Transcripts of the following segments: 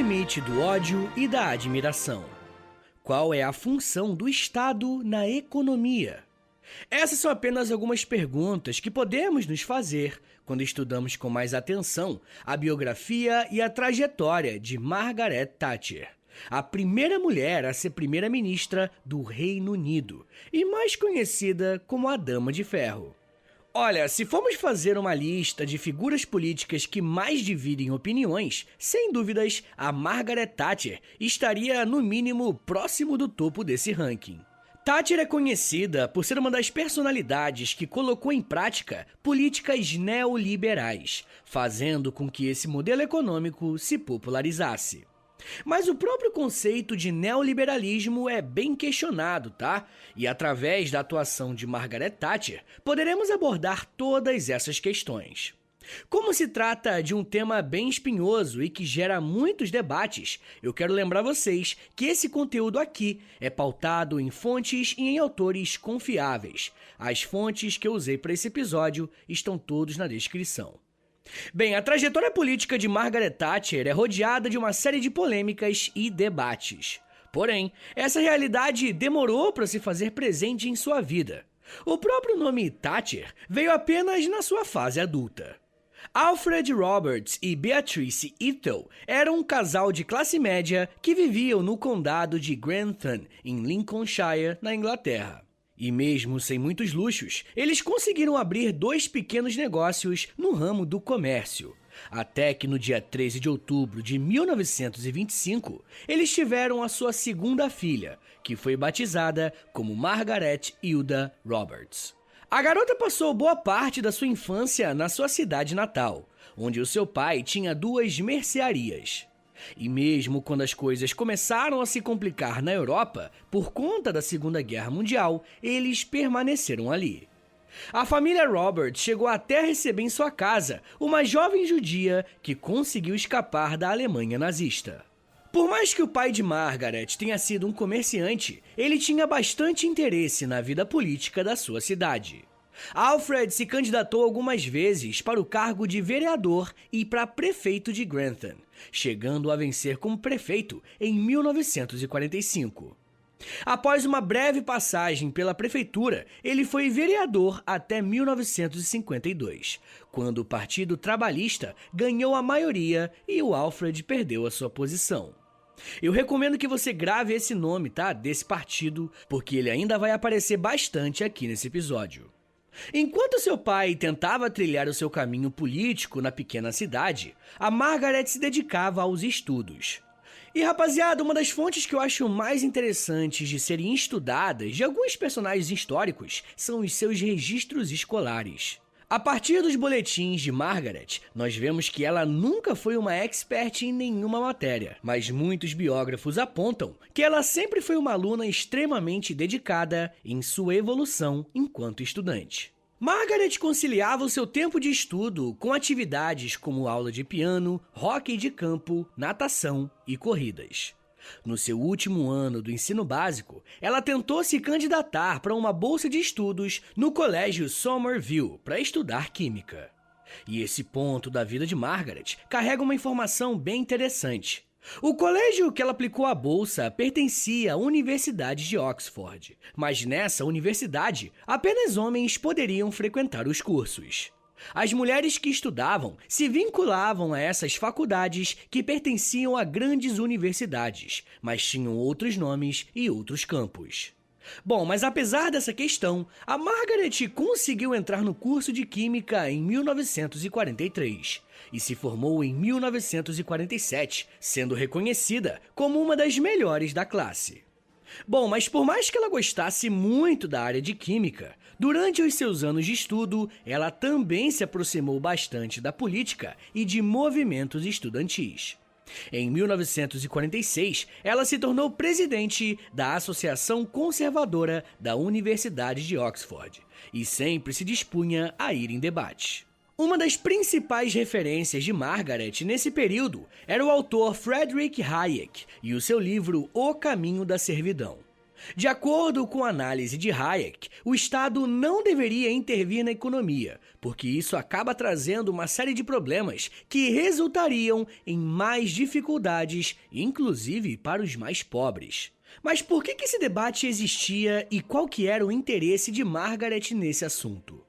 limite do ódio e da admiração? Qual é a função do Estado na economia? Essas são apenas algumas perguntas que podemos nos fazer quando estudamos com mais atenção a biografia e a trajetória de Margaret Thatcher, a primeira mulher a ser primeira-ministra do Reino Unido e mais conhecida como a Dama de Ferro. Olha, se formos fazer uma lista de figuras políticas que mais dividem opiniões, sem dúvidas, a Margaret Thatcher estaria, no mínimo, próximo do topo desse ranking. Thatcher é conhecida por ser uma das personalidades que colocou em prática políticas neoliberais, fazendo com que esse modelo econômico se popularizasse. Mas o próprio conceito de neoliberalismo é bem questionado, tá? E através da atuação de Margaret Thatcher, poderemos abordar todas essas questões. Como se trata de um tema bem espinhoso e que gera muitos debates, eu quero lembrar vocês que esse conteúdo aqui é pautado em fontes e em autores confiáveis. As fontes que eu usei para esse episódio estão todos na descrição. Bem, a trajetória política de Margaret Thatcher é rodeada de uma série de polêmicas e debates. Porém, essa realidade demorou para se fazer presente em sua vida. O próprio nome Thatcher veio apenas na sua fase adulta. Alfred Roberts e Beatrice Ethel eram um casal de classe média que viviam no condado de Grantham, em Lincolnshire, na Inglaterra. E mesmo sem muitos luxos, eles conseguiram abrir 2 pequenos negócios no ramo do comércio. Até que no dia 13 de outubro de 1925, eles tiveram a sua segunda filha, que foi batizada como Margaret Hilda Roberts. A garota passou boa parte da sua infância na sua cidade natal, onde o seu pai tinha 2 mercearias. E mesmo quando as coisas começaram a se complicar na Europa, por conta da Segunda Guerra Mundial, eles permaneceram ali. A família Roberts chegou até a receber em sua casa uma jovem judia que conseguiu escapar da Alemanha nazista. Por mais que o pai de Margaret tenha sido um comerciante, ele tinha bastante interesse na vida política da sua cidade. Alfred se candidatou algumas vezes para o cargo de vereador e para prefeito de Grantham, chegando a vencer como prefeito em 1945. Após uma breve passagem pela prefeitura, ele foi vereador até 1952, quando o Partido Trabalhista ganhou a maioria e o Alfred perdeu a sua posição. Eu recomendo que você grave esse nome, tá? Desse partido, porque ele ainda vai aparecer bastante aqui nesse episódio. Enquanto seu pai tentava trilhar o seu caminho político na pequena cidade, a Margaret se dedicava aos estudos. E rapaziada, uma das fontes que eu acho mais interessantes de serem estudadas de alguns personagens históricos são os seus registros escolares. A partir dos boletins de Margaret, nós vemos que ela nunca foi uma expert em nenhuma matéria, mas muitos biógrafos apontam que ela sempre foi uma aluna extremamente dedicada em sua evolução enquanto estudante. Margaret conciliava o seu tempo de estudo com atividades como aula de piano, hóquei de campo, natação e corridas. No seu último ano do ensino básico, ela tentou se candidatar para uma bolsa de estudos no Colégio Somerville para estudar química. E esse ponto da vida de Margaret carrega uma informação bem interessante. O colégio que ela aplicou a bolsa pertencia à Universidade de Oxford, mas nessa universidade apenas homens poderiam frequentar os cursos. As mulheres que estudavam se vinculavam a essas faculdades que pertenciam a grandes universidades, mas tinham outros nomes e outros campos. Bom, mas apesar dessa questão, a Margaret conseguiu entrar no curso de Química em 1943 e se formou em 1947, sendo reconhecida como uma das melhores da classe. Bom, mas por mais que ela gostasse muito da área de Química, durante os seus anos de estudo, ela também se aproximou bastante da política e de movimentos estudantis. Em 1946, ela se tornou presidente da Associação Conservadora da Universidade de Oxford e sempre se dispunha a ir em debates. Uma das principais referências de Margaret nesse período era o autor Friedrich Hayek e o seu livro O Caminho da Servidão. De acordo com a análise de Hayek, o Estado não deveria intervir na economia, porque isso acaba trazendo uma série de problemas que resultariam em mais dificuldades, inclusive para os mais pobres. Mas por que esse debate existia e qual que era o interesse de Margaret nesse assunto?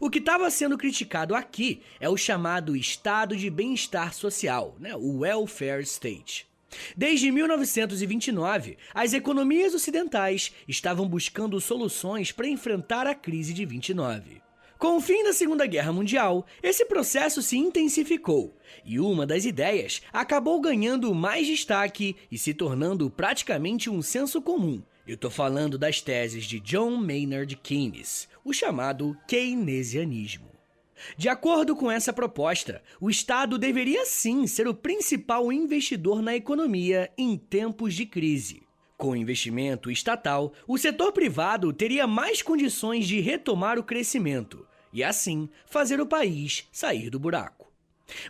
O que estava sendo criticado aqui é o chamado Estado de Bem-Estar Social, o Welfare State. Desde 1929, as economias ocidentais estavam buscando soluções para enfrentar a crise de 29. Com o fim da Segunda Guerra Mundial, esse processo se intensificou e uma das ideias acabou ganhando mais destaque e se tornando praticamente um senso comum. Eu estou falando das teses de John Maynard Keynes, o chamado keynesianismo. De acordo com essa proposta, o Estado deveria sim ser o principal investidor na economia em tempos de crise. Com o investimento estatal, o setor privado teria mais condições de retomar o crescimento e, assim, fazer o país sair do buraco.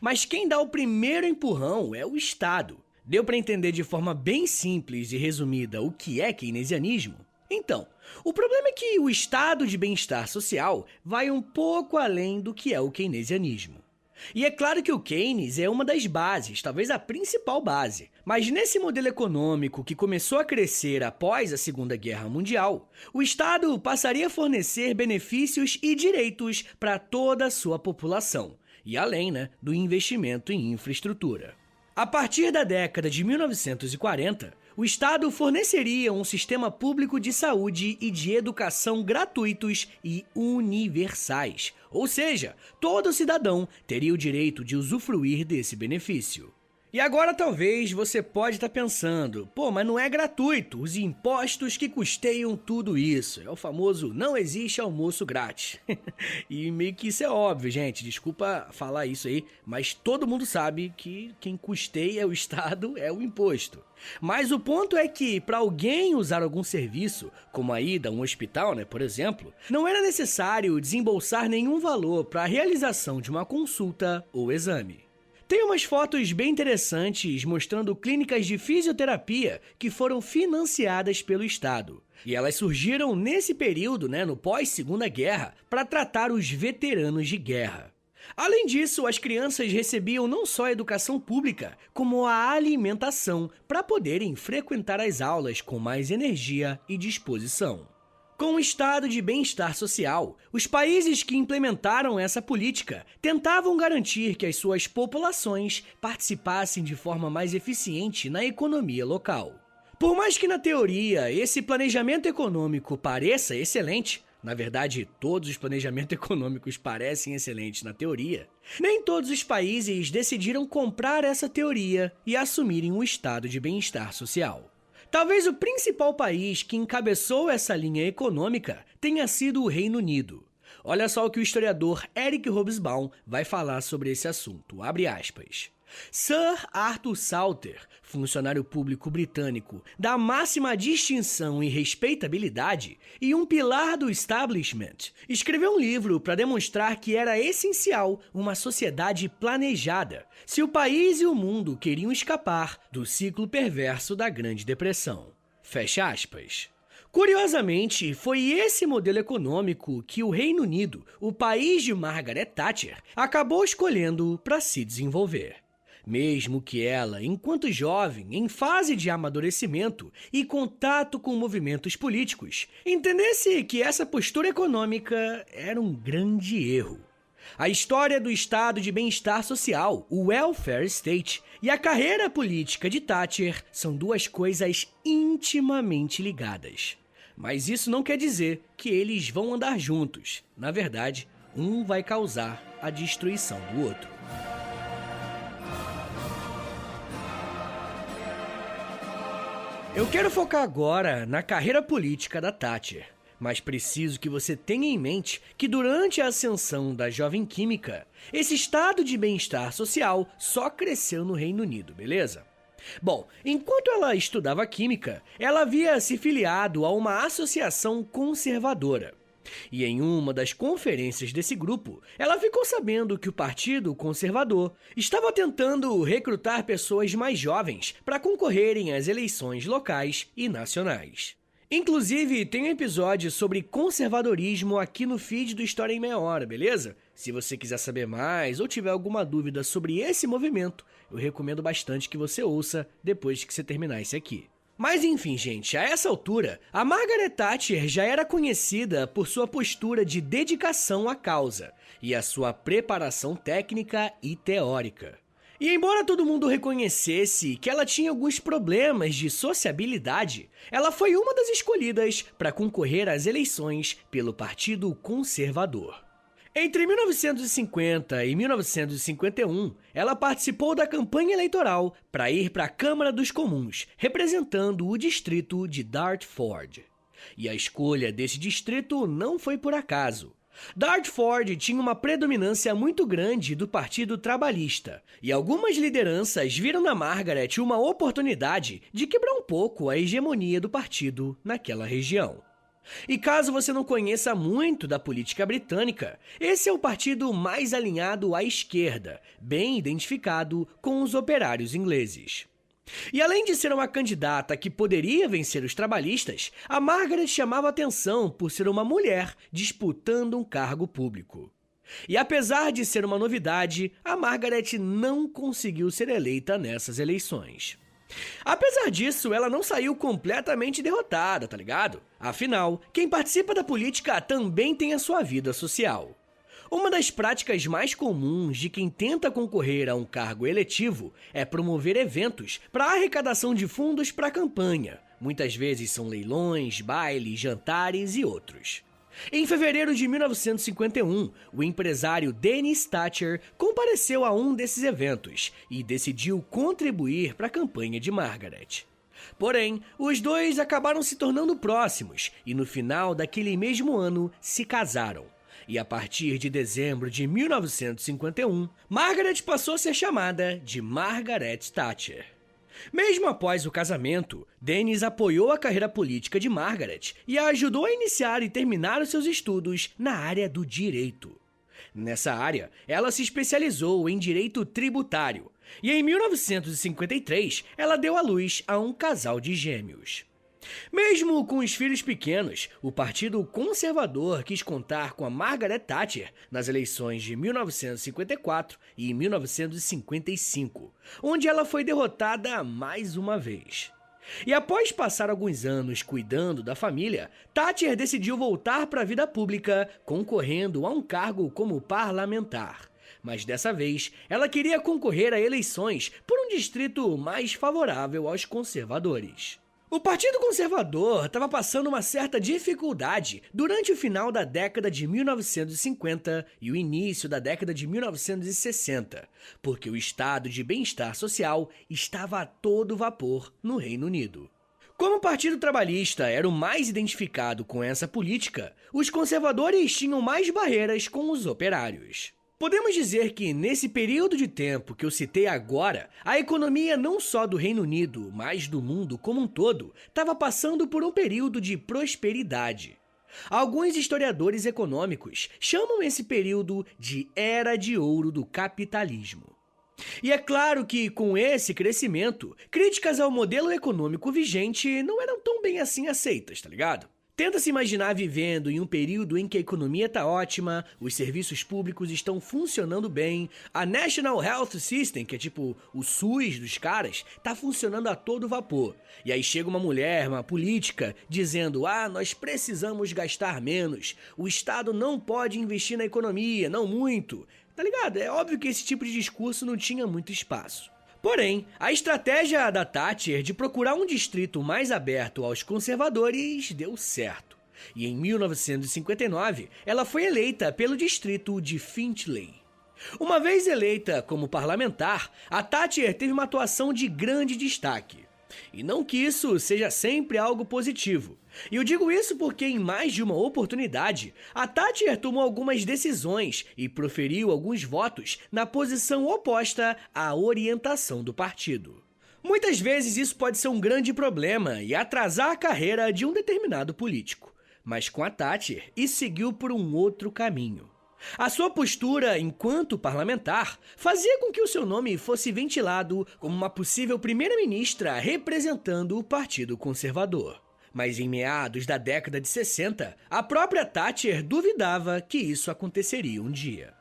Mas quem dá o primeiro empurrão é o Estado. Deu para entender de forma bem simples e resumida o que é keynesianismo? Então, o problema é que o estado de bem-estar social vai um pouco além do que é o keynesianismo. E é claro que o Keynes é uma das bases, talvez a principal base. Mas nesse modelo econômico que começou a crescer após a Segunda Guerra Mundial, o Estado passaria a fornecer benefícios e direitos para toda a sua população, e além do investimento em infraestrutura. A partir da década de 1940, o Estado forneceria um sistema público de saúde e de educação gratuitos e universais, ou seja, todo cidadão teria o direito de usufruir desse benefício. E agora talvez você pode estar pensando, mas não é gratuito, os impostos que custeiam tudo isso. É o famoso não existe almoço grátis. E meio que isso é óbvio, gente, desculpa falar isso aí, mas todo mundo sabe que quem custeia o Estado é o imposto. Mas o ponto é que para alguém usar algum serviço, como a ida a um hospital, por exemplo, não era necessário desembolsar nenhum valor para a realização de uma consulta ou exame. Tem umas fotos bem interessantes mostrando clínicas de fisioterapia que foram financiadas pelo Estado. E elas surgiram nesse período, no pós-Segunda Guerra, para tratar os veteranos de guerra. Além disso, as crianças recebiam não só a educação pública, como a alimentação para poderem frequentar as aulas com mais energia e disposição. Com o estado de bem-estar social, os países que implementaram essa política tentavam garantir que as suas populações participassem de forma mais eficiente na economia local. Por mais que na teoria esse planejamento econômico pareça excelente, na verdade todos os planejamentos econômicos parecem excelentes na teoria, nem todos os países decidiram comprar essa teoria e assumirem um estado de bem-estar social. Talvez o principal país que encabeçou essa linha econômica tenha sido o Reino Unido. Olha só o que o historiador Eric Hobsbawm vai falar sobre esse assunto, abre aspas. Sir Arthur Salter, funcionário público britânico da máxima distinção e respeitabilidade e um pilar do establishment, escreveu um livro para demonstrar que era essencial uma sociedade planejada se o país e o mundo queriam escapar do ciclo perverso da Grande Depressão. Fecha aspas. Curiosamente, foi esse modelo econômico que o Reino Unido, o país de Margaret Thatcher, acabou escolhendo para se desenvolver. Mesmo que ela, enquanto jovem, em fase de amadurecimento e contato com movimentos políticos, entendesse que essa postura econômica era um grande erro. A história do estado de bem-estar social, o Welfare State, e a carreira política de Thatcher são duas coisas intimamente ligadas. Mas isso não quer dizer que eles vão andar juntos. Na verdade, um vai causar a destruição do outro. Eu quero focar agora na carreira política da Thatcher, mas preciso que você tenha em mente que durante a ascensão da jovem química, esse estado de bem-estar social só cresceu no Reino Unido, beleza? Bom, enquanto ela estudava química, ela havia se filiado a uma associação conservadora. E em uma das conferências desse grupo, ela ficou sabendo que o Partido Conservador estava tentando recrutar pessoas mais jovens para concorrerem às eleições locais e nacionais. Inclusive, tem um episódio sobre conservadorismo aqui no feed do História em Meia Hora, beleza? Se você quiser saber mais ou tiver alguma dúvida sobre esse movimento, eu recomendo bastante que você ouça depois que você terminar esse aqui. Mas enfim, gente, a essa altura, a Margaret Thatcher já era conhecida por sua postura de dedicação à causa e a sua preparação técnica e teórica. E embora todo mundo reconhecesse que ela tinha alguns problemas de sociabilidade, ela foi uma das escolhidas para concorrer às eleições pelo Partido Conservador. Entre 1950 e 1951, ela participou da campanha eleitoral para ir para a Câmara dos Comuns, representando o distrito de Dartford. E a escolha desse distrito não foi por acaso. Dartford tinha uma predominância muito grande do Partido Trabalhista, e algumas lideranças viram na Margaret uma oportunidade de quebrar um pouco a hegemonia do partido naquela região. E caso você não conheça muito da política britânica, esse é o partido mais alinhado à esquerda, bem identificado com os operários ingleses. E além de ser uma candidata que poderia vencer os trabalhistas, a Margaret chamava atenção por ser uma mulher disputando um cargo público. E apesar de ser uma novidade, a Margaret não conseguiu ser eleita nessas eleições. Apesar disso, ela não saiu completamente derrotada, tá ligado? Afinal, quem participa da política também tem a sua vida social. Uma das práticas mais comuns de quem tenta concorrer a um cargo eletivo é promover eventos para arrecadação de fundos para a campanha. Muitas vezes são leilões, bailes, jantares e outros. Em fevereiro de 1951, o empresário Dennis Thatcher compareceu a um desses eventos e decidiu contribuir para a campanha de Margaret. Porém, os dois acabaram se tornando próximos e no final daquele mesmo ano se casaram. E a partir de dezembro de 1951, Margaret passou a ser chamada de Margaret Thatcher. Mesmo após o casamento, Dennis apoiou a carreira política de Margaret e a ajudou a iniciar e terminar os seus estudos na área do direito. Nessa área, ela se especializou em direito tributário e em 1953 ela deu à luz a um casal de gêmeos. Mesmo com os filhos pequenos, o Partido Conservador quis contar com a Margaret Thatcher nas eleições de 1954 e 1955, onde ela foi derrotada mais uma vez. E após passar alguns anos cuidando da família, Thatcher decidiu voltar para a vida pública, concorrendo a um cargo como parlamentar. Mas dessa vez, ela queria concorrer a eleições por um distrito mais favorável aos conservadores. O Partido Conservador estava passando uma certa dificuldade durante o final da década de 1950 e o início da década de 1960, porque o estado de bem-estar social estava a todo vapor no Reino Unido. Como o Partido Trabalhista era o mais identificado com essa política, os conservadores tinham mais barreiras com os operários. Podemos dizer que, nesse período de tempo que eu citei agora, a economia não só do Reino Unido, mas do mundo como um todo, estava passando por um período de prosperidade. Alguns historiadores econômicos chamam esse período de Era de Ouro do capitalismo. E é claro que, com esse crescimento, críticas ao modelo econômico vigente não eram tão bem assim aceitas, tá ligado? Tenta se imaginar vivendo em um período em que a economia tá ótima, os serviços públicos estão funcionando bem, a National Health System, que é tipo o SUS dos caras, tá funcionando a todo vapor. E aí chega uma mulher, uma política, dizendo: nós precisamos gastar menos, o Estado não pode investir na economia, não muito. Tá ligado? É óbvio que esse tipo de discurso não tinha muito espaço. Porém, a estratégia da Thatcher de procurar um distrito mais aberto aos conservadores deu certo. E em 1959, ela foi eleita pelo distrito de Finchley. Uma vez eleita como parlamentar, a Thatcher teve uma atuação de grande destaque. E não que isso seja sempre algo positivo. E eu digo isso porque em mais de uma oportunidade, a Thatcher tomou algumas decisões e proferiu alguns votos na posição oposta à orientação do partido. Muitas vezes isso pode ser um grande problema e atrasar a carreira de um determinado político. Mas com a Thatcher, isso seguiu por um outro caminho. A sua postura enquanto parlamentar fazia com que o seu nome fosse ventilado como uma possível primeira-ministra representando o Partido Conservador. Mas em meados da década de 60, a própria Thatcher duvidava que isso aconteceria um dia.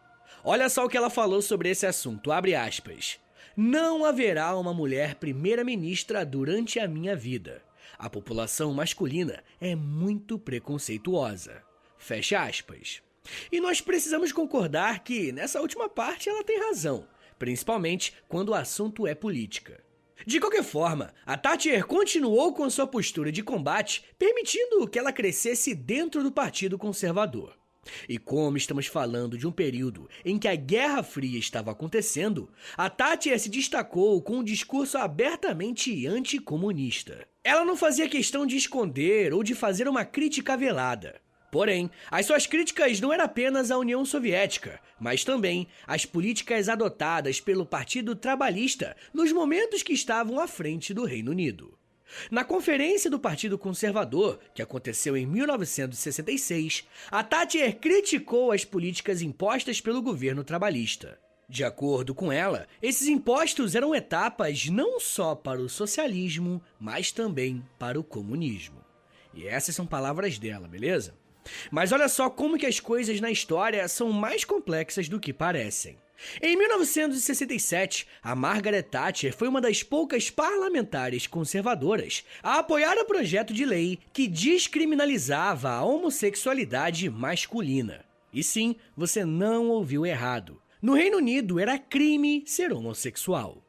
Olha só o que ela falou sobre esse assunto, abre aspas. Não haverá uma mulher primeira-ministra durante a minha vida. A população masculina é muito preconceituosa. Fecha aspas. E nós precisamos concordar que, nessa última parte, ela tem razão, principalmente quando o assunto é política. De qualquer forma, a Thatcher continuou com sua postura de combate, permitindo que ela crescesse dentro do Partido Conservador. E como estamos falando de um período em que a Guerra Fria estava acontecendo, a Thatcher se destacou com um discurso abertamente anticomunista. Ela não fazia questão de esconder ou de fazer uma crítica velada. Porém, as suas críticas não eram apenas à União Soviética, mas também às políticas adotadas pelo Partido Trabalhista nos momentos que estavam à frente do Reino Unido. Na Conferência do Partido Conservador, que aconteceu em 1966, a Thatcher criticou as políticas impostas pelo governo trabalhista. De acordo com ela, esses impostos eram etapas não só para o socialismo, mas também para o comunismo. E essas são palavras dela, beleza? Mas olha só como que as coisas na história são mais complexas do que parecem. Em 1967, a Margaret Thatcher foi uma das poucas parlamentares conservadoras a apoiar o projeto de lei que descriminalizava a homossexualidade masculina. E sim, você não ouviu errado. No Reino Unido era crime ser homossexual.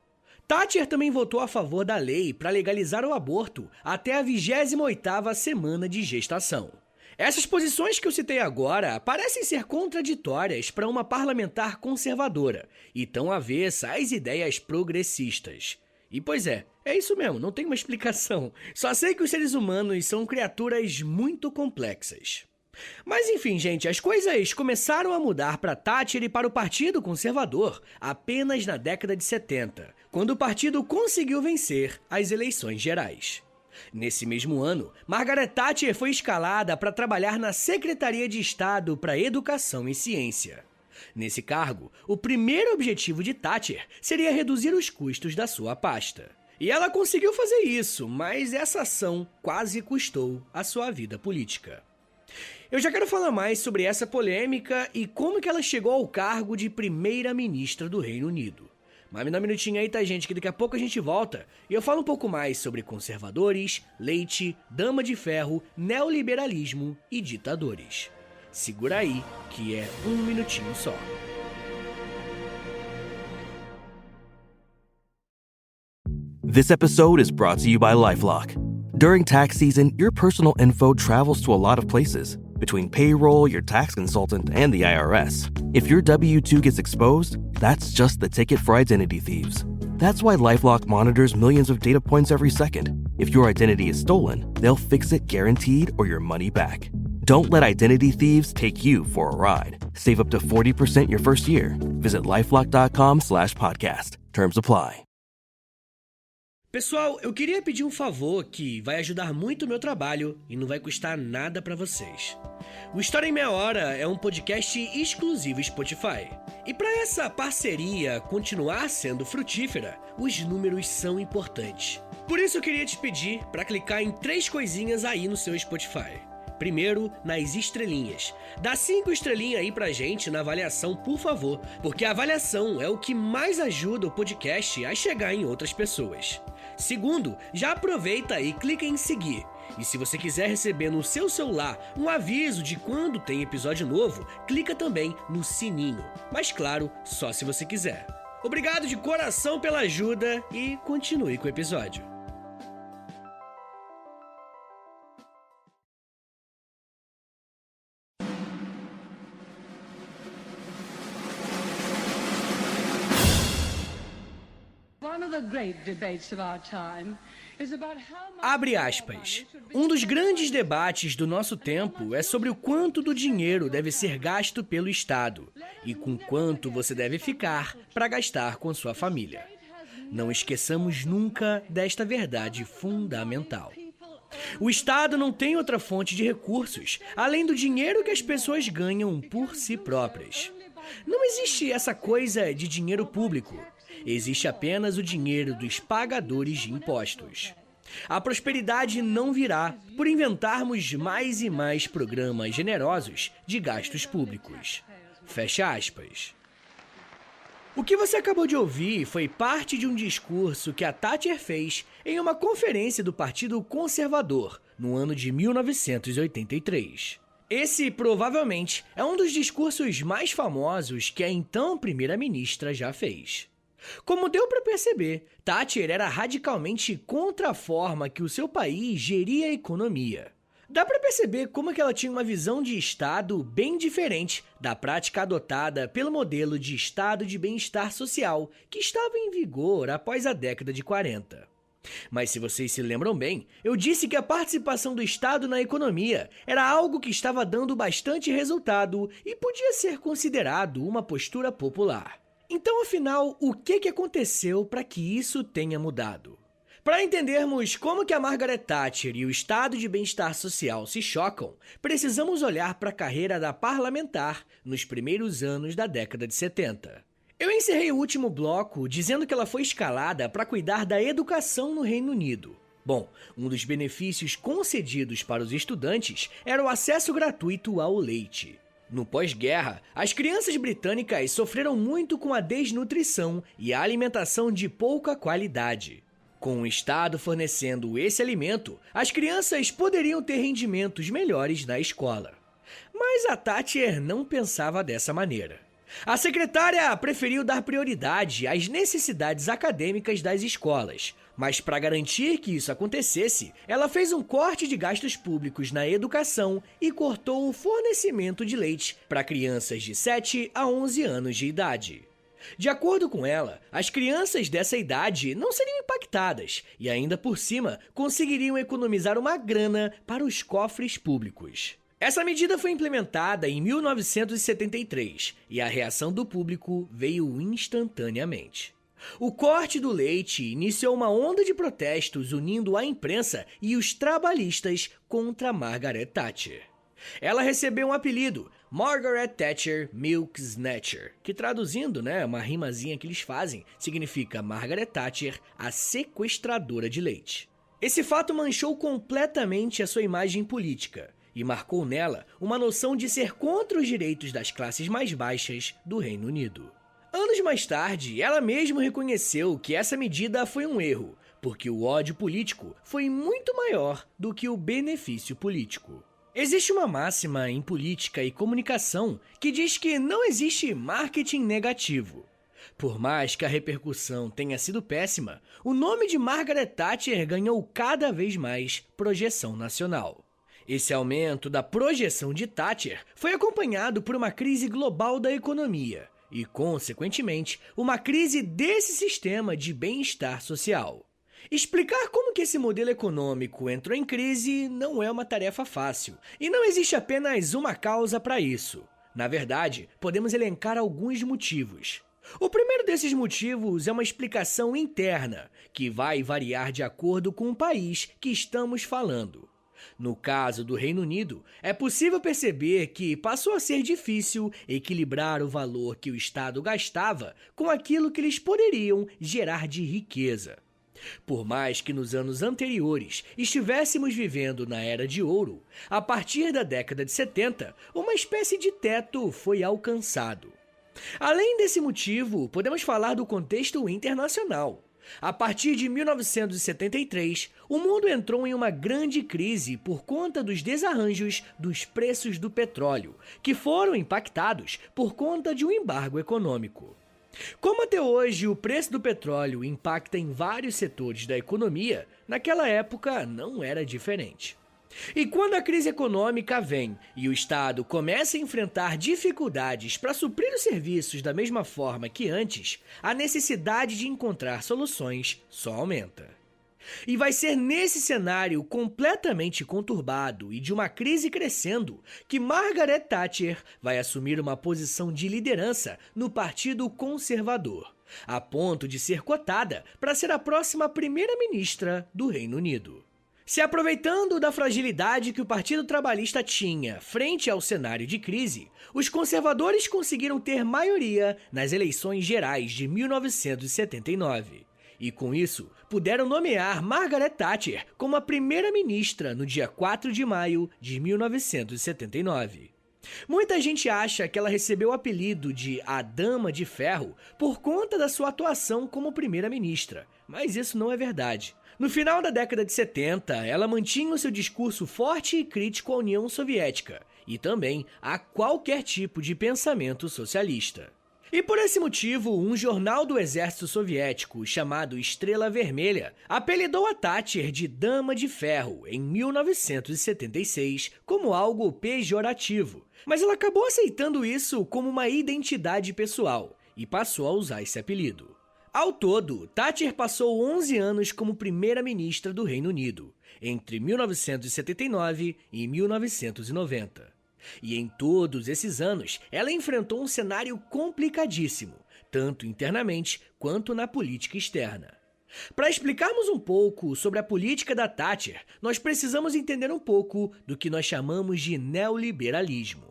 Thatcher também votou a favor da lei para legalizar o aborto até a 28ª semana de gestação. Essas posições que eu citei agora parecem ser contraditórias para uma parlamentar conservadora e tão avessa às ideias progressistas. E pois é isso mesmo, não tem uma explicação. Só sei que os seres humanos são criaturas muito complexas. Mas enfim, gente, as coisas começaram a mudar para Thatcher e para o Partido Conservador apenas na década de 70, quando o partido conseguiu vencer as eleições gerais. Nesse mesmo ano, Margaret Thatcher foi escalada para trabalhar na Secretaria de Estado para Educação e Ciência. Nesse cargo, o primeiro objetivo de Thatcher seria reduzir os custos da sua pasta. E ela conseguiu fazer isso, mas essa ação quase custou a sua vida política. Eu já quero falar mais sobre essa polêmica e como que ela chegou ao cargo de primeira-ministra do Reino Unido. Mas me dá um minutinho aí, tá, gente, que daqui a pouco a gente volta e eu falo um pouco mais sobre conservadores, leite, dama de ferro, neoliberalismo e ditadores. Segura aí, que é um minutinho só. This episode is brought to you by LifeLock. During tax season, your personal info travels to a lot of places. Between payroll, your tax consultant, and the IRS. If your W-2 gets exposed, that's just the ticket for identity thieves. That's why LifeLock monitors millions of data points every second. If your identity is stolen, they'll fix it guaranteed or your money back. Don't let identity thieves take you for a ride. Save up to 40% your first year. Visit LifeLock.com/podcast. Terms apply. Pessoal, eu queria pedir um favor que vai ajudar muito o meu trabalho e não vai custar nada pra vocês. O História em Meia Hora é um podcast exclusivo Spotify. E para essa parceria continuar sendo frutífera, os números são importantes. Por isso eu queria te pedir para clicar em 3 coisinhas aí no seu Spotify. Primeiro, nas estrelinhas. Dá 5 estrelinhas aí pra gente na avaliação, por favor, porque a avaliação é o que mais ajuda o podcast a chegar em outras pessoas. Segundo, já aproveita e clica em seguir. E se você quiser receber no seu celular um aviso de quando tem episódio novo, clica também no sininho. Mas claro, só se você quiser. Obrigado de coração pela ajuda e continue com o episódio. Abre aspas. Um dos grandes debates do nosso tempo é sobre o quanto do dinheiro deve ser gasto pelo Estado e com quanto você deve ficar para gastar com sua família. Não esqueçamos nunca desta verdade fundamental. O Estado não tem outra fonte de recursos, além do dinheiro que as pessoas ganham por si próprias. Não existe essa coisa de dinheiro público. Existe apenas o dinheiro dos pagadores de impostos. A prosperidade não virá por inventarmos mais e mais programas generosos de gastos públicos. Fecha aspas. O que você acabou de ouvir foi parte de um discurso que a Thatcher fez em uma conferência do Partido Conservador no ano de 1983. Esse, provavelmente, é um dos discursos mais famosos que a então primeira-ministra já fez. Como deu para perceber, Thatcher era radicalmente contra a forma que o seu país geria a economia. Dá para perceber como que ela tinha uma visão de Estado bem diferente da prática adotada pelo modelo de Estado de bem-estar social que estava em vigor após a década de 40. Mas se vocês se lembram bem, eu disse que a participação do Estado na economia era algo que estava dando bastante resultado e podia ser considerado uma postura popular. Então, afinal, o que aconteceu para que isso tenha mudado? Para entendermos como que a Margaret Thatcher e o estado de bem-estar social se chocam, precisamos olhar para a carreira da parlamentar nos primeiros anos da década de 70. Eu encerrei o último bloco dizendo que ela foi escalada para cuidar da educação no Reino Unido. Bom, um dos benefícios concedidos para os estudantes era o acesso gratuito ao leite. No pós-guerra, as crianças britânicas sofreram muito com a desnutrição e a alimentação de pouca qualidade. Com o Estado fornecendo esse alimento, as crianças poderiam ter rendimentos melhores na escola. Mas a Thatcher não pensava dessa maneira. A secretária preferiu dar prioridade às necessidades acadêmicas das escolas, mas para garantir que isso acontecesse, ela fez um corte de gastos públicos na educação e cortou o fornecimento de leite para crianças de 7 a 11 anos de idade. De acordo com ela, as crianças dessa idade não seriam impactadas e ainda por cima conseguiriam economizar uma grana para os cofres públicos. Essa medida foi implementada em 1973 e a reação do público veio instantaneamente. O corte do leite iniciou uma onda de protestos unindo a imprensa e os trabalhistas contra Margaret Thatcher. Ela recebeu um apelido, Margaret Thatcher Milk Snatcher, que traduzindo, uma rimazinha que eles fazem, significa Margaret Thatcher, a sequestradora de leite. Esse fato manchou completamente a sua imagem política e marcou nela uma noção de ser contra os direitos das classes mais baixas do Reino Unido. Anos mais tarde, ela mesma reconheceu que essa medida foi um erro, porque o ódio político foi muito maior do que o benefício político. Existe uma máxima em política e comunicação que diz que não existe marketing negativo. Por mais que a repercussão tenha sido péssima, o nome de Margaret Thatcher ganhou cada vez mais projeção nacional. Esse aumento da projeção de Thatcher foi acompanhado por uma crise global da economia e, consequentemente, uma crise desse sistema de bem-estar social. Explicar como que esse modelo econômico entrou em crise não é uma tarefa fácil, e não existe apenas uma causa para isso. Na verdade, podemos elencar alguns motivos. O primeiro desses motivos é uma explicação interna, que vai variar de acordo com o país que estamos falando. No caso do Reino Unido, é possível perceber que passou a ser difícil equilibrar o valor que o Estado gastava com aquilo que eles poderiam gerar de riqueza. Por mais que nos anos anteriores estivéssemos vivendo na Era de Ouro, a partir da década de 70, uma espécie de teto foi alcançado. Além desse motivo, podemos falar do contexto internacional. A partir de 1973, o mundo entrou em uma grande crise por conta dos desarranjos dos preços do petróleo, que foram impactados por conta de um embargo econômico. Como até hoje o preço do petróleo impacta em vários setores da economia, naquela época não era diferente. E quando a crise econômica vem e o Estado começa a enfrentar dificuldades para suprir os serviços da mesma forma que antes, a necessidade de encontrar soluções só aumenta. E vai ser nesse cenário completamente conturbado e de uma crise crescendo que Margaret Thatcher vai assumir uma posição de liderança no Partido Conservador, a ponto de ser cotada para ser a próxima primeira-ministra do Reino Unido. Se aproveitando da fragilidade que o Partido Trabalhista tinha frente ao cenário de crise, os conservadores conseguiram ter maioria nas eleições gerais de 1979. E com isso, puderam nomear Margaret Thatcher como a primeira-ministra no dia 4 de maio de 1979. Muita gente acha que ela recebeu o apelido de a Dama de Ferro por conta da sua atuação como primeira-ministra, mas isso não é verdade. No final da década de 70, ela mantinha o seu discurso forte e crítico à União Soviética e também a qualquer tipo de pensamento socialista. E por esse motivo, um jornal do exército soviético chamado Estrela Vermelha apelidou a Thatcher de Dama de Ferro em 1976 como algo pejorativo, mas ela acabou aceitando isso como uma identidade pessoal e passou a usar esse apelido. Ao todo, Thatcher passou 11 anos como primeira-ministra do Reino Unido, entre 1979 e 1990. E em todos esses anos, ela enfrentou um cenário complicadíssimo, tanto internamente quanto na política externa. Para explicarmos um pouco sobre a política da Thatcher, nós precisamos entender um pouco do que nós chamamos de neoliberalismo.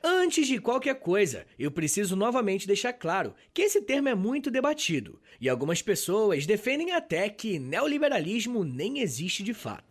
Antes de qualquer coisa, eu preciso novamente deixar claro que esse termo é muito debatido, e algumas pessoas defendem até que neoliberalismo nem existe de fato.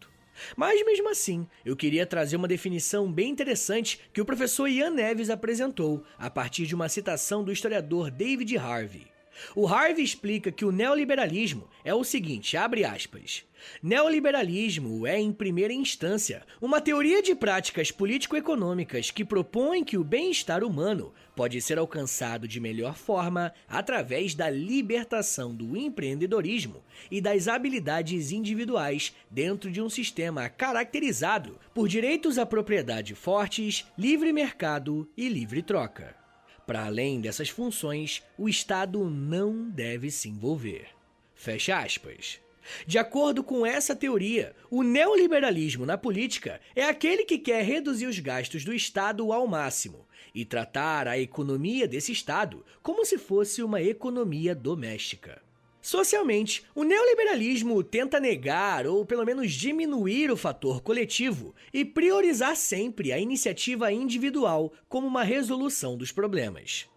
Mas mesmo assim, eu queria trazer uma definição bem interessante que o professor Ian Neves apresentou a partir de uma citação do historiador David Harvey. O Harvey explica que o neoliberalismo é o seguinte, abre aspas, neoliberalismo é, em primeira instância, uma teoria de práticas político-econômicas que propõe que o bem-estar humano pode ser alcançado de melhor forma através da libertação do empreendedorismo e das habilidades individuais dentro de um sistema caracterizado por direitos à propriedade fortes, livre mercado e livre troca. Para além dessas funções, o Estado não deve se envolver. Fecha aspas. De acordo com essa teoria, o neoliberalismo na política é aquele que quer reduzir os gastos do Estado ao máximo e tratar a economia desse Estado como se fosse uma economia doméstica. Socialmente, o neoliberalismo tenta negar ou pelo menos diminuir o fator coletivo e priorizar sempre a iniciativa individual como uma resolução dos problemas.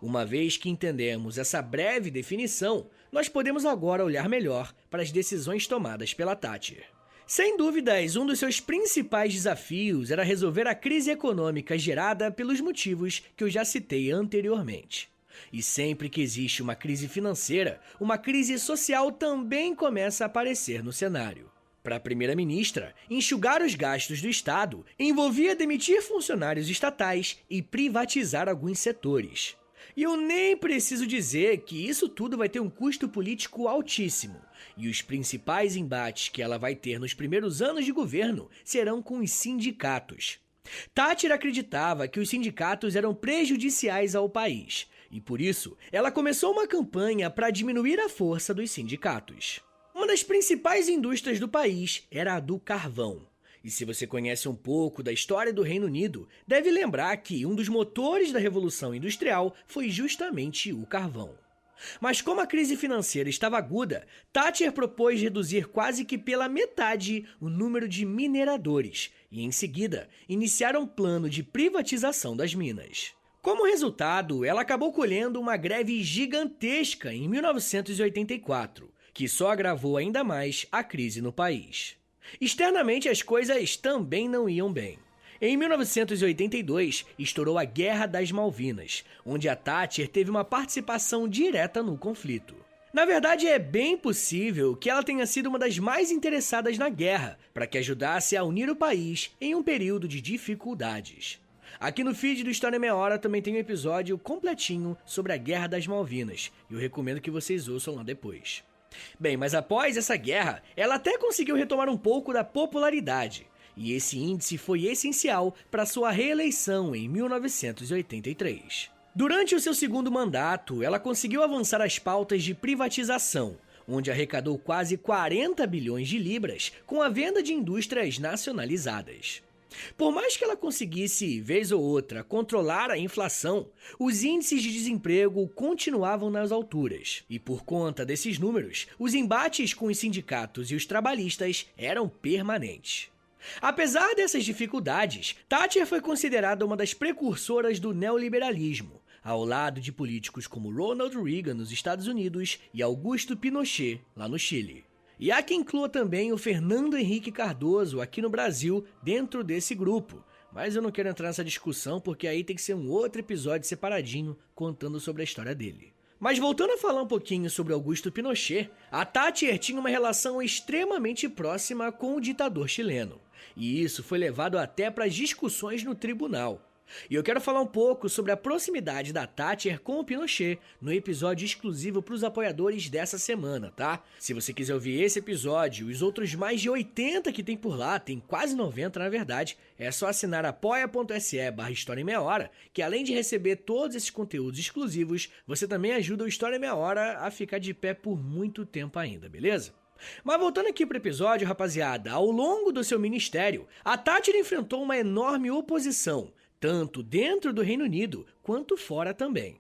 Uma vez que entendemos essa breve definição, nós podemos agora olhar melhor para as decisões tomadas pela Thatcher. Sem dúvidas, um dos seus principais desafios era resolver a crise econômica gerada pelos motivos que eu já citei anteriormente. E sempre que existe uma crise financeira, uma crise social também começa a aparecer no cenário. Para a primeira-ministra, enxugar os gastos do Estado envolvia demitir funcionários estatais e privatizar alguns setores. E eu nem preciso dizer que isso tudo vai ter um custo político altíssimo, e os principais embates que ela vai ter nos primeiros anos de governo serão com os sindicatos. Thatcher acreditava que os sindicatos eram prejudiciais ao país, e por isso ela começou uma campanha para diminuir a força dos sindicatos. Uma das principais indústrias do país era a do carvão. E se você conhece um pouco da história do Reino Unido, deve lembrar que um dos motores da Revolução Industrial foi justamente o carvão. Mas como a crise financeira estava aguda, Thatcher propôs reduzir quase que pela metade o número de mineradores e, em seguida, iniciar um plano de privatização das minas. Como resultado, ela acabou colhendo uma greve gigantesca em 1984, que só agravou ainda mais a crise no país. Externamente, as coisas também não iam bem. Em 1982, estourou a Guerra das Malvinas, onde a Thatcher teve uma participação direta no conflito. Na verdade, é bem possível que ela tenha sido uma das mais interessadas na guerra, para que ajudasse a unir o país em um período de dificuldades. Aqui no feed do História Meia Hora também tem um episódio completinho sobre a Guerra das Malvinas, e eu recomendo que vocês ouçam lá depois. Bem, mas após essa guerra, ela até conseguiu retomar um pouco da popularidade, e esse índice foi essencial para sua reeleição em 1983. Durante o seu segundo mandato, ela conseguiu avançar as pautas de privatização, onde arrecadou quase 40 bilhões de libras com a venda de indústrias nacionalizadas. Por mais que ela conseguisse, vez ou outra, controlar a inflação, os índices de desemprego continuavam nas alturas. E por conta desses números, os embates com os sindicatos e os trabalhistas eram permanentes. Apesar dessas dificuldades, Thatcher foi considerada uma das precursoras do neoliberalismo, ao lado de políticos como Ronald Reagan nos Estados Unidos e Augusto Pinochet lá no Chile. E há quem inclua também o Fernando Henrique Cardoso aqui no Brasil dentro desse grupo, mas eu não quero entrar nessa discussão porque aí tem que ser um outro episódio separadinho contando sobre a história dele. Mas voltando a falar um pouquinho sobre Augusto Pinochet, a Thatcher tinha uma relação extremamente próxima com o ditador chileno, e isso foi levado até para as discussões no tribunal. E eu quero falar um pouco sobre a proximidade da Thatcher com o Pinochet no episódio exclusivo para os apoiadores dessa semana, tá? Se você quiser ouvir esse episódio e os outros mais de 80 que tem por lá, tem quase 90 na verdade, é só assinar apoia.se/História em Meia Hora, que além de receber todos esses conteúdos exclusivos, você também ajuda o História em Meia Hora a ficar de pé por muito tempo ainda, beleza? Mas voltando aqui pro episódio, rapaziada, ao longo do seu ministério, a Thatcher enfrentou uma enorme oposição, tanto dentro do Reino Unido quanto fora também.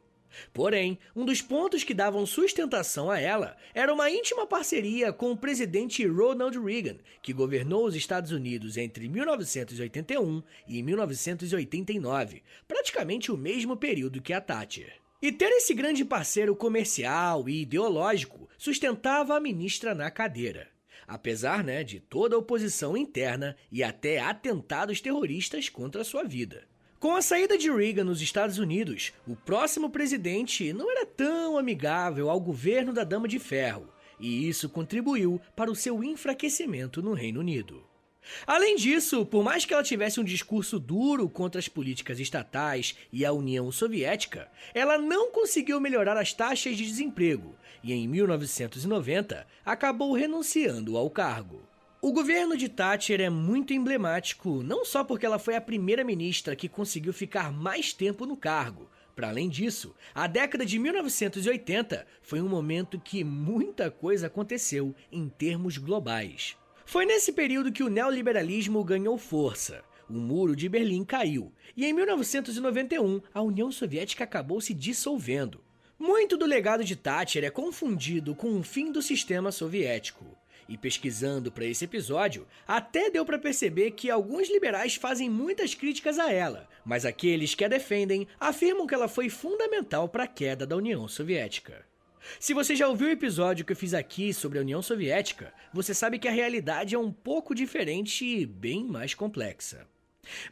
Porém, um dos pontos que davam sustentação a ela era uma íntima parceria com o presidente Ronald Reagan, que governou os Estados Unidos entre 1981 e 1989, praticamente o mesmo período que a Thatcher. E ter esse grande parceiro comercial e ideológico sustentava a ministra na cadeira, apesar, de toda a oposição interna e até atentados terroristas contra a sua vida. Com a saída de Reagan nos Estados Unidos, o próximo presidente não era tão amigável ao governo da Dama de Ferro, e isso contribuiu para o seu enfraquecimento no Reino Unido. Além disso, por mais que ela tivesse um discurso duro contra as políticas estatais e a União Soviética, ela não conseguiu melhorar as taxas de desemprego e, em 1990, acabou renunciando ao cargo. O governo de Thatcher é muito emblemático, não só porque ela foi a primeira ministra que conseguiu ficar mais tempo no cargo. Para além disso, a década de 1980 foi um momento que muita coisa aconteceu em termos globais. Foi nesse período que o neoliberalismo ganhou força, o Muro de Berlim caiu, e em 1991 a União Soviética acabou se dissolvendo. Muito do legado de Thatcher é confundido com o fim do sistema soviético. E pesquisando para esse episódio, até deu para perceber que alguns liberais fazem muitas críticas a ela, mas aqueles que a defendem afirmam que ela foi fundamental para a queda da União Soviética. Se você já ouviu o episódio que eu fiz aqui sobre a União Soviética, você sabe que a realidade é um pouco diferente e bem mais complexa.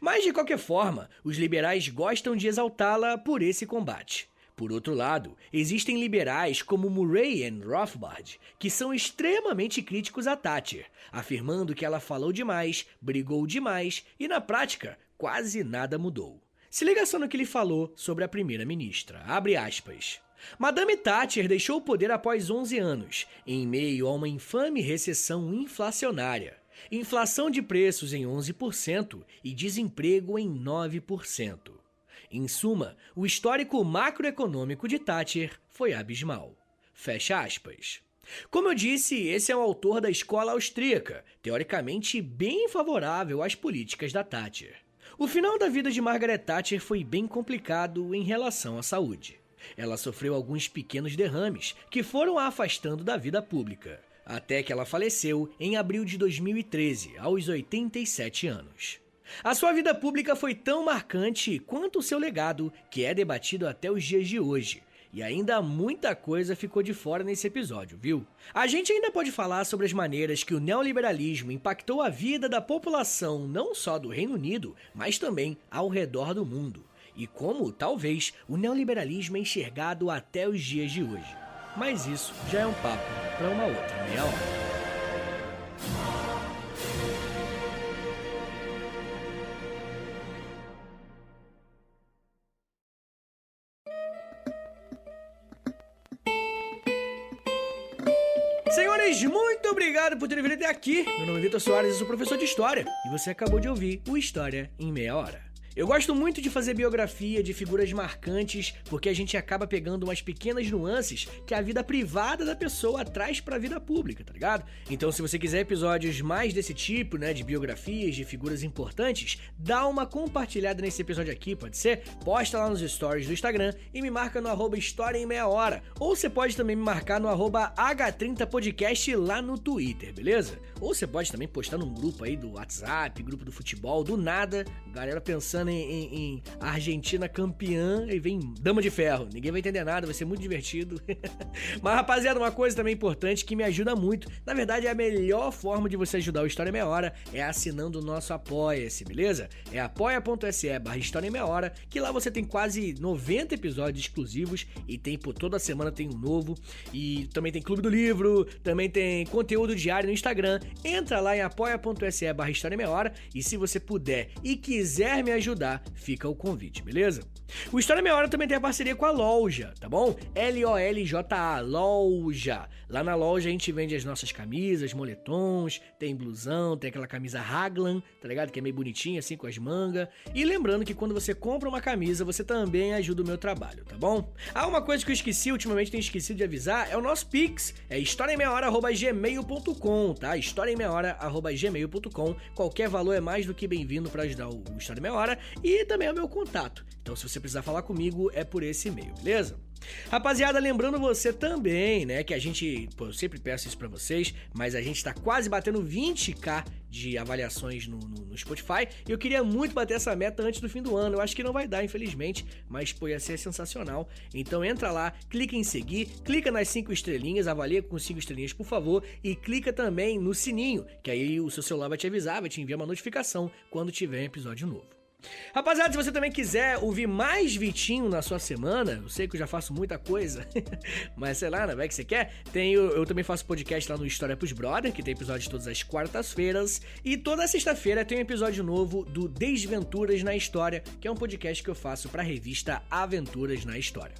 Mas de qualquer forma, os liberais gostam de exaltá-la por esse combate. Por outro lado, existem liberais como Murray e Rothbard, que são extremamente críticos a Thatcher, afirmando que ela falou demais, brigou demais e, na prática, quase nada mudou. Se liga só no que ele falou sobre a primeira-ministra, abre aspas. Madame Thatcher deixou o poder após 11 anos, em meio a uma infame recessão inflacionária, inflação de preços em 11% e desemprego em 9%. Em suma, o histórico macroeconômico de Thatcher foi abismal. Fecha aspas. Como eu disse, esse é o autor da escola austríaca, teoricamente bem favorável às políticas da Thatcher. O final da vida de Margaret Thatcher foi bem complicado em relação à saúde. Ela sofreu alguns pequenos derrames que foram a afastando da vida pública, até que ela faleceu em abril de 2013, aos 87 anos. A sua vida pública foi tão marcante quanto o seu legado, que é debatido até os dias de hoje. E ainda muita coisa ficou de fora nesse episódio, viu? A gente ainda pode falar sobre as maneiras que o neoliberalismo impactou a vida da população não só do Reino Unido, mas também ao redor do mundo. E como, talvez, o neoliberalismo é enxergado até os dias de hoje. Mas isso já é um papo para uma outra meia hora. Senhores, muito obrigado por terem vindo até aqui. Meu nome é Vitor Soares, eu sou professor de História e você acabou de ouvir o História em Meia Hora. Eu gosto muito de fazer biografia de figuras marcantes porque a gente acaba pegando umas pequenas nuances que a vida privada da pessoa traz pra vida pública, tá ligado? Então se você quiser episódios mais desse tipo, de biografias de figuras importantes, dá uma compartilhada nesse episódio aqui, pode ser? Posta lá nos stories do Instagram e me marca no @História em Meia Hora. Ou você pode também me marcar no @H30podcast lá no Twitter, beleza? Ou você pode também postar num grupo aí do WhatsApp, grupo do futebol, do nada, galera pensando pensando em Argentina campeã e vem Dama de Ferro. Ninguém vai entender nada, vai ser muito divertido. Mas, rapaziada, uma coisa também importante que me ajuda muito, na verdade é a melhor forma de você ajudar o História em Meia Hora, é assinando o nosso Apoia-se, beleza? É apoia.se/História em Meia Hora, que lá você tem quase 90 episódios exclusivos e tem, por toda semana tem um novo, e também tem Clube do Livro, também tem conteúdo diário no Instagram. Entra lá em apoia.se/História em Meia Hora e se você puder e quiser me ajudar, fica o convite, beleza? O História em Meia Hora também tem a parceria com a Loja, tá bom? LOLJA, Loja. Lá na loja a gente vende as nossas camisas, moletons, tem blusão, tem aquela camisa Raglan, tá ligado? Que é meio bonitinha assim com as mangas. E lembrando que quando você compra uma camisa, você também ajuda o meu trabalho, tá bom? Ah, uma coisa que eu esqueci, ultimamente tenho esquecido de avisar, é o nosso Pix. É historiaemmeiahora@gmail.com, tá? historiaemmeiahora@gmail.com. Qualquer valor é mais do que bem-vindo para ajudar o História em Meia Hora e também é o meu contato. Então, se você precisar falar comigo, é por esse e-mail, beleza? Rapaziada, lembrando você também, né, que a gente, eu sempre peço isso pra vocês, mas a gente tá quase batendo 20k de avaliações no Spotify, e eu queria muito bater essa meta antes do fim do ano. Eu acho que não vai dar, infelizmente, mas, ia ser sensacional. Então entra lá, clica em seguir, clica nas 5 estrelinhas, avalia com 5 estrelinhas, por favor, e clica também no sininho, que aí o seu celular vai te avisar, vai te enviar uma notificação quando tiver um episódio novo. Rapaziada, se você também quiser ouvir mais Vitinho na sua semana, eu sei que eu já faço muita coisa, mas sei lá, né, vai que você quer, eu também faço podcast lá no História pros Brother, que tem episódios todas as quartas-feiras, e toda sexta-feira tem um episódio novo do Desventuras na História, que é um podcast que eu faço pra revista Aventuras na História.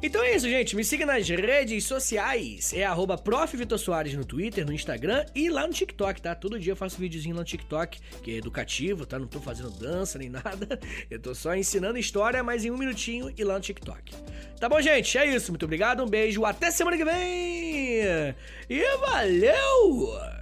Então é isso, gente. Me siga nas redes sociais. É @ProfVitorSoares no Twitter, no Instagram e lá no TikTok, tá? Todo dia eu faço um videozinho lá no TikTok, que é educativo, tá? Não tô fazendo dança nem nada. Eu tô só ensinando história, mas em 1 minutinho e lá no TikTok. Tá bom, gente? É isso. Muito obrigado, um beijo. Até semana que vem. E valeu!